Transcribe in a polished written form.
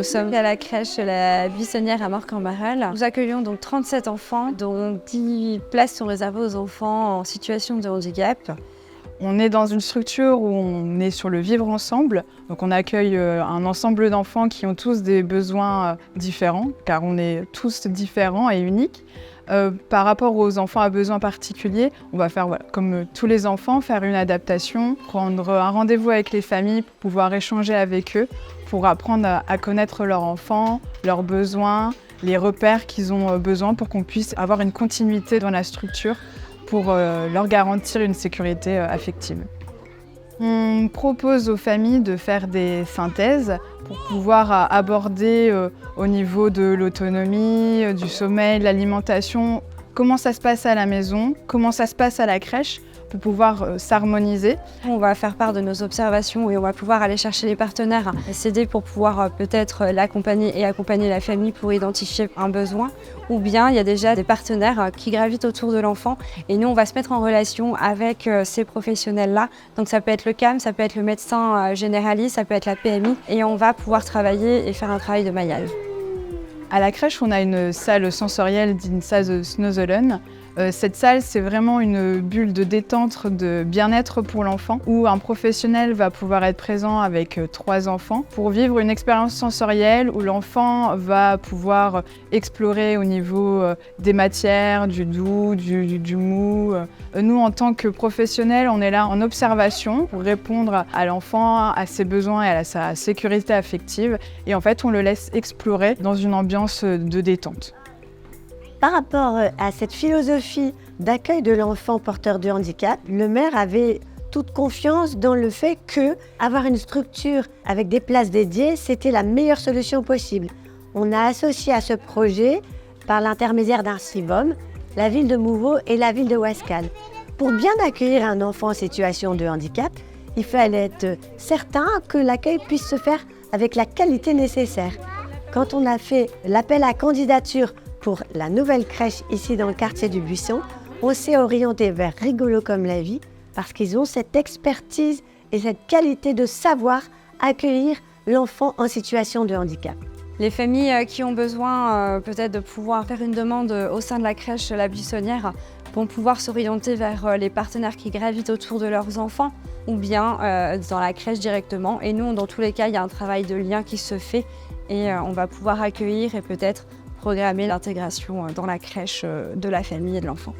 Nous sommes à la crèche La Buissonnière à Morcambarel. Nous accueillons donc 37 enfants, dont 10 places sont réservées aux enfants en situation de handicap. On est dans une structure où on est sur le vivre ensemble. Donc on accueille un ensemble d'enfants qui ont tous des besoins différents, car on est tous différents et uniques. Par rapport aux enfants à besoins particuliers, on va faire, comme tous les enfants, faire une adaptation, prendre un rendez-vous avec les familles pour pouvoir échanger avec eux, pour apprendre à connaître leur enfant, leurs besoins, les repères qu'ils ont besoin pour qu'on puisse avoir une continuité dans la structure pour leur garantir une sécurité affective. On propose aux familles de faire des synthèses pour pouvoir aborder au niveau de l'autonomie, du sommeil, de l'alimentation, comment ça se passe à la maison, comment ça se passe à la crèche, pour pouvoir s'harmoniser. On va faire part de nos observations et on va pouvoir aller chercher les partenaires et s'aider pour pouvoir peut-être l'accompagner et accompagner la famille pour identifier un besoin. Ou bien il y a déjà des partenaires qui gravitent autour de l'enfant et nous on va se mettre en relation avec ces professionnels-là. Donc ça peut être le CAM, ça peut être le médecin généraliste, ça peut être la PMI et on va pouvoir travailler et faire un travail de maillage. À la crèche, on a une salle sensorielle dite salle Snozelen. Cette salle, c'est vraiment une bulle de détente, de bien-être pour l'enfant, où un professionnel va pouvoir être présent avec 3 enfants pour vivre une expérience sensorielle où l'enfant va pouvoir explorer au niveau des matières, du doux, du mou. Nous, en tant que professionnels, on est là en observation pour répondre à l'enfant, à ses besoins et à sa sécurité affective. Et en fait, on le laisse explorer dans une ambiance de détente. Par rapport à cette philosophie d'accueil de l'enfant porteur de handicap, le maire avait toute confiance dans le fait qu'avoir une structure avec des places dédiées, c'était la meilleure solution possible. On a associé à ce projet, par l'intermédiaire d'un CIVOM, la ville de Mouveau et la ville de Ouascal. Pour bien accueillir un enfant en situation de handicap, il fallait être certain que l'accueil puisse se faire avec la qualité nécessaire. Quand on a fait l'appel à candidature pour la nouvelle crèche ici dans le quartier du Buisson, on s'est orienté vers Rigolo comme la vie parce qu'ils ont cette expertise et cette qualité de savoir accueillir l'enfant en situation de handicap. Les familles qui ont besoin peut-être de pouvoir faire une demande au sein de la crèche La Buissonnière vont pouvoir s'orienter vers les partenaires qui gravitent autour de leurs enfants ou bien dans la crèche directement. Et nous, dans tous les cas, il y a un travail de lien qui se fait et on va pouvoir accueillir et peut-être programmer l'intégration dans la crèche de la famille et de l'enfant.